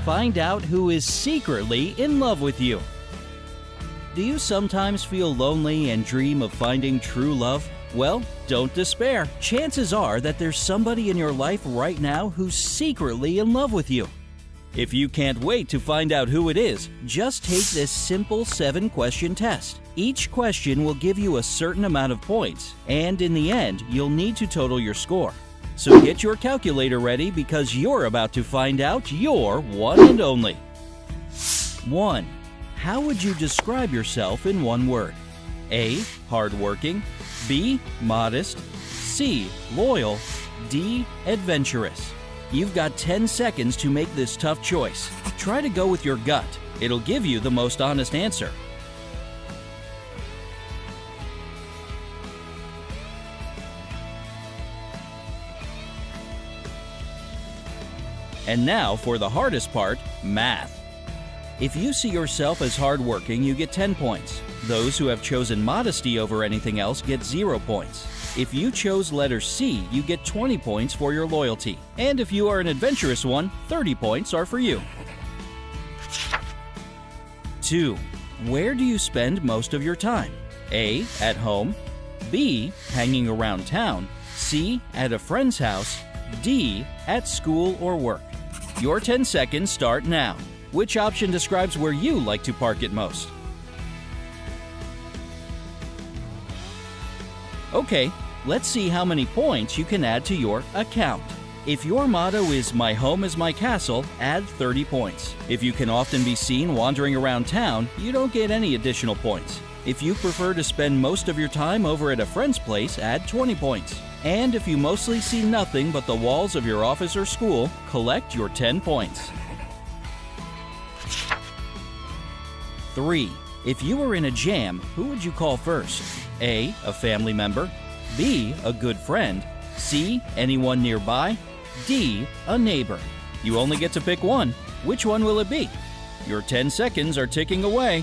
find out who is secretly in love with you. Do you sometimes feel lonely and dream of finding true love? Well, don't despair. Chances are that there's somebody in your life right now who's secretly in love with you. If you can't wait to find out who it is, just take this simple 7-question test. Each question will give you a certain amount of points, and in the end, you'll need to total your score. So get your calculator ready because you're about to find out your one and only. 1. How would you describe yourself in one word? A. Hardworking. B. Modest. C. Loyal. D. Adventurous. You've got 10 seconds to make this tough choice. Try to go with your gut. It'll give you the most honest answer. And now for the hardest part, math. If you see yourself as hardworking, you get 10 points. Those who have chosen modesty over anything else get 0 points. If you chose letter C, you get 20 points for your loyalty. And if you are an adventurous one, 30 points are for you. 2. Where do you spend most of your time? A. At home. B. Hanging around town. C. At a friend's house. D. At school or work. Your 10 seconds start now. Which option describes where you like to park it most? Okay, let's see how many points you can add to your account. If your motto is "My home is my castle," add 30 points. If you can often be seen wandering around town, you don't get any additional points. If you prefer to spend most of your time over at a friend's place, add 20 points. And if you mostly see nothing but the walls of your office or school, collect your 10 points. 3. If you were in a jam, who would you call first? A. A family member. B. A good friend. C. Anyone nearby. D. A neighbor. You only get to pick one. Which one will it be? Your 10 seconds are ticking away.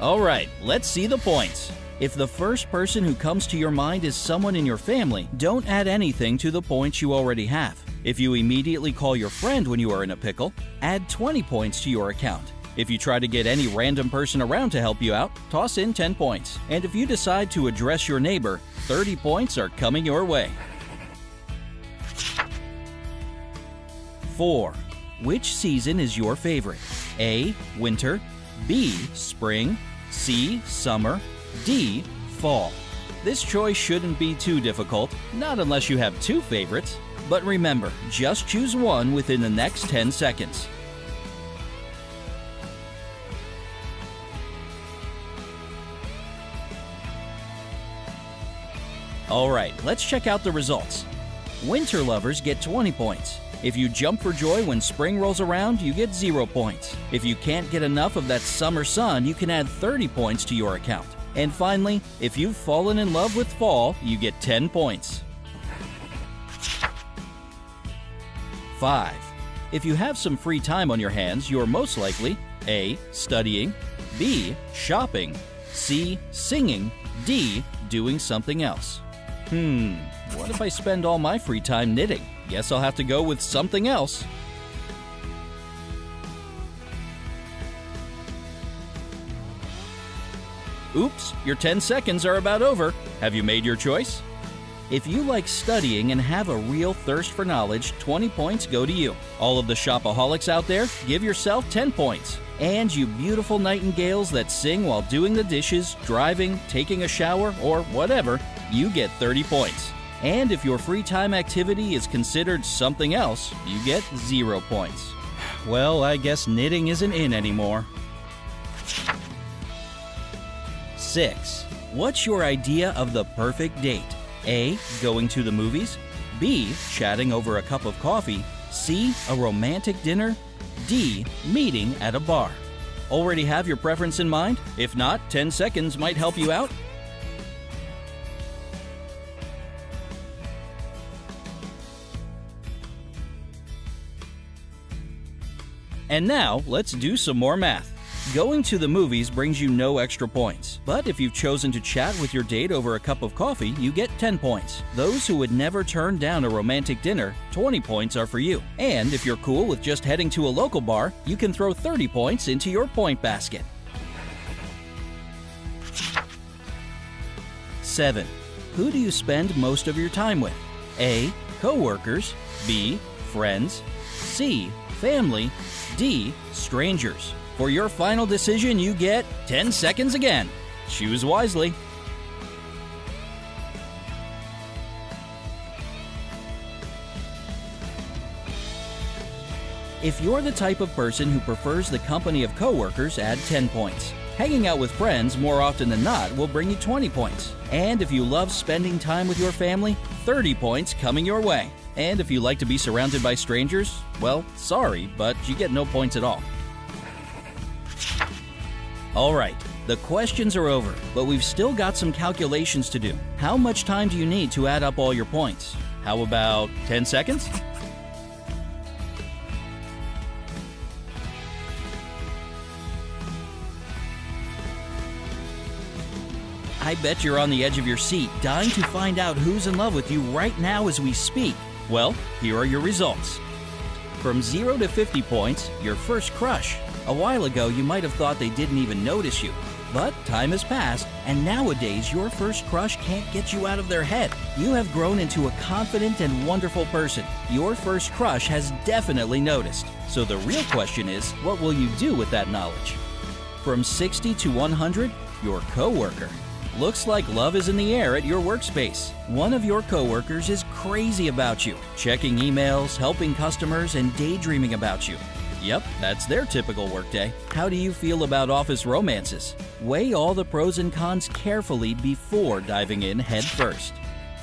Alright, let's see the points. If the first person who comes to your mind is someone in your family, don't add anything to the points you already have. If you immediately call your friend when you are in a pickle, add 20 points to your account. If you try to get any random person around to help you out, toss in 10 points. And if you decide to address your neighbor, 30 points are coming your way. 4. Which season is your favorite? A. Winter. B. Spring. C. Summer. D. Fall. This choice shouldn't be too difficult, not unless you have 2 favorites. But remember, just choose one within the next 10 seconds. Alright, let's check out the results. Winter lovers get 20 points. If you jump for joy when spring rolls around, you get 0 points. If you can't get enough of that summer sun, you can add 30 points to your account. And finally, if you've fallen in love with fall, you get 10 points. 5. If you have some free time on your hands, you're most likely A. Studying. B. Shopping. C. Singing. D. Doing something else. What if I spend all my free time knitting? Guess I'll have to go with something else. Oops, your 10 seconds are about over. Have you made your choice? If you like studying and have a real thirst for knowledge, 20 points go to you. All of the shopaholics out there, give yourself 10 points. And you beautiful nightingales that sing while doing the dishes, driving, taking a shower, or whatever, you get 30 points. And if your free time activity is considered something else, you get 0 points. Well, I guess knitting isn't in anymore. 6. What's your idea of the perfect date? A. Going to the movies. B. Chatting over a cup of coffee. C. A romantic dinner. D. Meeting at a bar. Already have your preference in mind? If not, 10 seconds might help you out. And now, let's do some more math. Going to the movies brings you no extra points, but if you've chosen to chat with your date over a cup of coffee, you get 10 points. Those who would never turn down a romantic dinner, 20 points are for you. And if you're cool with just heading to a local bar, you can throw 30 points into your point basket. 7. Who do you spend most of your time with? A. Coworkers. B. Friends. C. Family. D. Strangers. For your final decision, you get 10 seconds again. Choose wisely. If you're the type of person who prefers the company of coworkers, add 10 points. Hanging out with friends more often than not will bring you 20 points. And if you love spending time with your family, 30 points coming your way. And if you like to be surrounded by strangers, well, sorry, but you get no points at all. Alright, the questions are over, but we've still got some calculations to do. How much time do you need to add up all your points? How about 10 seconds? I bet you're on the edge of your seat, dying to find out who's in love with you right now as we speak. Well, here are your results. From 0 to 50 points, your first crush. A while ago, you might have thought they didn't even notice you. But time has passed, and nowadays your first crush can't get you out of their head. You have grown into a confident and wonderful person. Your first crush has definitely noticed. So the real question is, what will you do with that knowledge? From 60 to 100, your coworker. Looks like love is in the air at your workspace. One of your coworkers is crazy about you, checking emails, helping customers, and daydreaming about you. Yep, that's their typical workday. How do you feel about office romances? Weigh all the pros and cons carefully before diving in head first.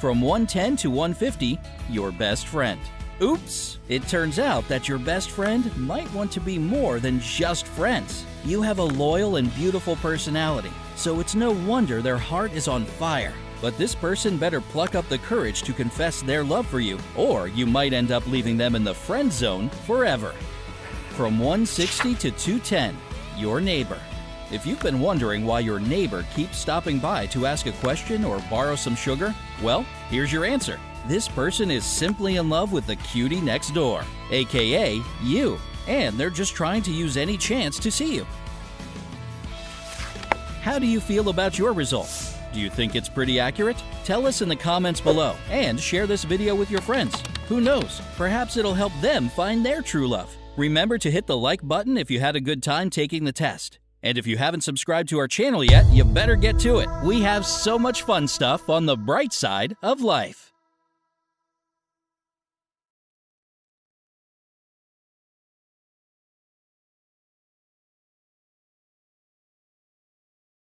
From 110 to 150, your best friend. Oops! It turns out that your best friend might want to be more than just friends. You have a loyal and beautiful personality, so it's no wonder their heart is on fire. But this person better pluck up the courage to confess their love for you, or you might end up leaving them in the friend zone forever. From 160 to 210, your neighbor. If you've been wondering why your neighbor keeps stopping by to ask a question or borrow some sugar, well, here's your answer. This person is simply in love with the cutie next door, aka you, and they're just trying to use any chance to see you. How do you feel about your results? Do you think it's pretty accurate? Tell us in the comments below, and share this video with your friends. Who knows, perhaps it'll help them find their true love. Remember to hit the like button if you had a good time taking the test. And if you haven't subscribed to our channel yet, you better get to it. We have so much fun stuff on the bright side of life.